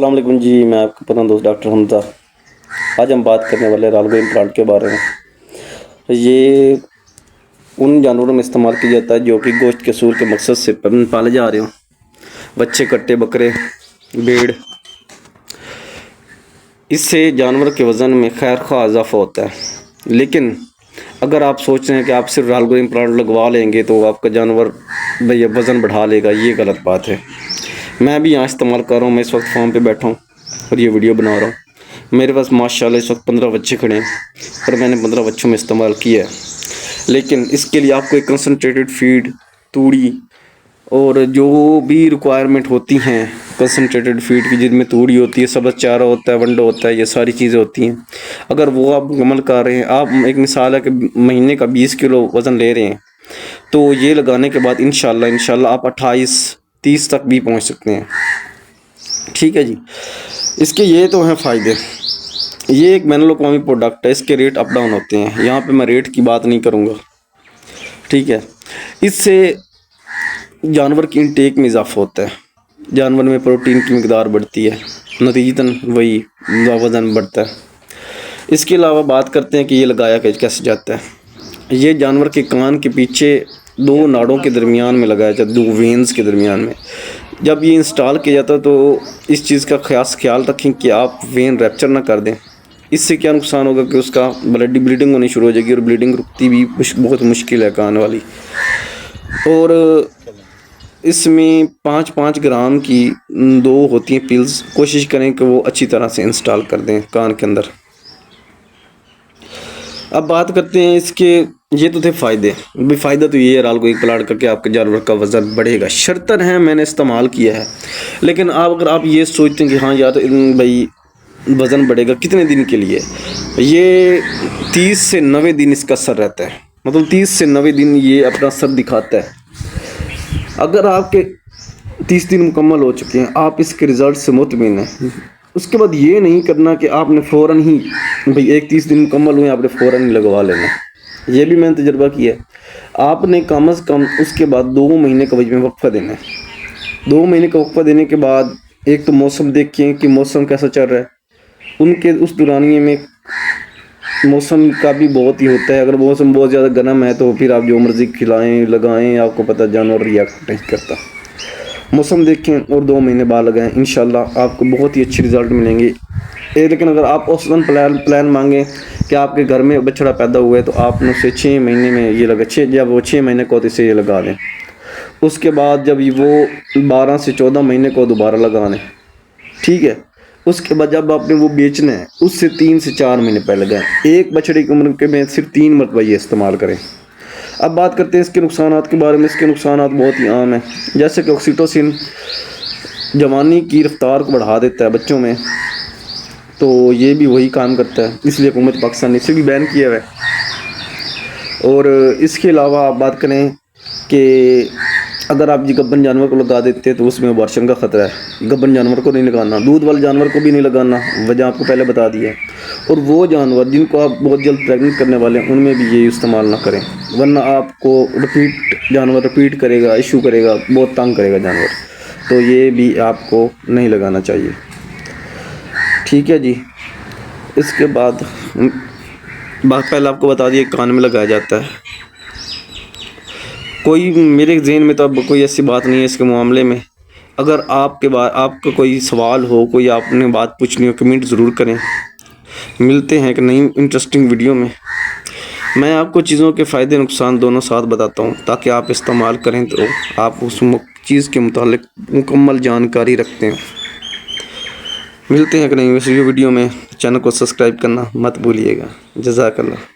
अस्सलाम वालेकुम जी। मैं आपका अपना दोस्त डॉक्टर हमजा। आज हम बात करने वाले रालगोइन प्लांट के बारे में। ये उन जानवरों में इस्तेमाल किया जाता है जो कि गोश्त के सूर के मकसद से पाले जा रहे हों। बच्चे, कट्टे, बकरे, भेड़। इससे जानवर के वज़न में खैर ख्वाह इजाफा होता है। लेकिन अगर आप सोच रहे हैं कि आप सिर्फ रालगोइन प्लांट लगवा लेंगे तो आपका जानवर भैया वज़न बढ़ा लेगा, ये गलत बात है। मैं भी यहाँ इस्तेमाल कर रहा हूँ। मैं इस वक्त फार्म पे बैठा हूँ और ये वीडियो बना रहा हूँ। मेरे पास माशाल्लाह इस वक्त 15 बच्चे खड़े हैं और मैंने 15 बच्चों में इस्तेमाल किया है। लेकिन इसके लिए आपको एक कंसनट्रेटेड फीड, तूड़ी और जो भी रिक्वायरमेंट होती हैं कंसनट्रेटेड फीड की, जिनमें तूड़ी होती है, सब्ज़ चारा होता है, वंडा होता है, ये सारी चीज़ें होती हैं। अगर वो आप मुकम्मल कर रहे हैं, आप एक मिसाल है कि महीने का 20 किलो वज़न ले रहे हैं, तो ये लगाने के बाद इंशाल्लाह आप 28-30 तक भी पहुंच सकते हैं। ठीक है जी। इसके ये तो हैं फ़ायदे। ये एक बैनुल अक़वामी प्रोडक्ट है, इसके रेट अप डाउन होते हैं। यहाँ पे मैं रेट की बात नहीं करूँगा, ठीक है। इससे जानवर की इनटेक में इजाफा होता है, जानवर में प्रोटीन की मकदार बढ़ती है, नतीजतन वही वज़न बढ़ता है। इसके अलावा बात करते हैं कि ये लगाया कैसे जाता है। ये जानवर के कान के पीछे 2 नाड़ों के दरमियान में लगाया जाता है, 2 वेन्स के दरमियान में। जब ये इंस्टॉल किया जाता है तो इस चीज़ का ख्याल रखें कि आप वेन रैप्चर ना कर दें। इससे क्या नुकसान होगा कि उसका ब्लीडिंग होनी शुरू हो जाएगी और ब्लीडिंग रुकती भी बहुत मुश्किल है कान वाली। और इसमें 5-5 ग्राम की 2 होती हैं पिल्स। कोशिश करें कि वो अच्छी तरह से इंस्टॉल कर दें कान के अंदर। अब बात करते हैं इसके, ये तो थे फ़ायदे। भाई फ़ायदा तो ये है रालगोइन प्लांट करके आपके जानवर का वज़न बढ़ेगा। शर्तन है, मैंने इस्तेमाल किया है। लेकिन अगर आप ये सोचते हैं कि हाँ यार भाई वज़न बढ़ेगा, कितने दिन के लिए? ये 30 से 90 दिन इसका असर रहता है। मतलब 30 से 90 दिन ये अपना असर दिखाता है। अगर आपके 30 दिन मुकम्मल हो चुके हैं, आप इसके रिज़ल्ट से मुतमिन हैं, उसके बाद ये नहीं करना कि आपने फ़ौरन ही भाई 30 दिन मुकम्मल हुए आपने फ़ौरन ही लगवा लेना। ये भी मैंने तजर्बा किया है। आपने कम से कम उसके बाद 2 महीने का वजह में वक्फ़ा देना है। 2 महीने का वक्फ़ा देने के बाद एक तो मौसम देखें कि मौसम कैसा चल रहा है। उनके उस दौरानिए में मौसम का भी बहुत ही होता है। अगर मौसम बहुत ज़्यादा गर्म है तो फिर आप जो मर्ज़ी खिलाएँ लगाएँ, आपको पता जानवर रिएक्ट नहीं करता। मौसम देखें और 2 महीने बाद लगाएं, इंशाल्लाह आपको बहुत ही अच्छे रिज़ल्ट मिलेंगे। लेकिन अगर आप औसतन प्लान मांगें कि आपके घर में बछड़ा पैदा हुआ है तो आपने उसे 6 महीने में ये लगा, जब वो 6 महीने को इसे ये लगा दें। उसके बाद जब वो 12 से 14 महीने को दोबारा लगाने, ठीक है। उसके बाद जब आपने वो बेचना है उससे 3 से 4 महीने पहले लगाएं। एक बछड़े की उम्र के में सिर्फ 3 मरतबा ये इस्तेमाल करें। अब बात करते हैं इसके नुकसानात के बारे में। इसके नुकसानात बहुत ही आम हैं, जैसे कि ऑक्सीटोसिन जवानी की रफ्तार को बढ़ा देता है बच्चों में, तो ये भी वही काम करता है। इसलिए हुकूमत पाकिस्तान ने इसे भी बैन किया हुआ है। और इसके अलावा आप बात करें कि अगर आप गब्बन जानवर को लगा देते हैं तो उसमें अबॉर्शन का ख़तरा है। गब्बन जानवर को नहीं लगाना, दूध वाले जानवर को भी नहीं लगाना, वजह आपको पहले बता दिया है। और वो जानवर जिनको आप बहुत जल्द प्रेगनेंट करने वाले हैं उनमें भी ये इस्तेमाल ना करें, वरना आपको जानवर रिपीट करेगा, इशू करेगा, बहुत तंग करेगा जानवर। तो ये भी आपको नहीं लगाना चाहिए, ठीक है जी। इसके बाद पहले आपको बता दिए कान में लगाया जाता है। कोई मेरे ज़हन में तो अब कोई ऐसी बात नहीं है इसके मामले में। अगर आपका कोई सवाल हो, कोई आपने बात पूछनी हो, कमेंट ज़रूर करें। मिलते हैं एक नई इंटरेस्टिंग वीडियो में। मैं आपको चीज़ों के फ़ायदे नुकसान दोनों साथ बताता हूँ ताकि आप इस्तेमाल करें तो आप उस चीज़ के मुतालिक मुकम्मल जानकारी रखते हैं। मिलते हैं एक नई वीडियो में। चैनल को सब्सक्राइब करना मत भूलिएगा। जज़ाकल्लाह।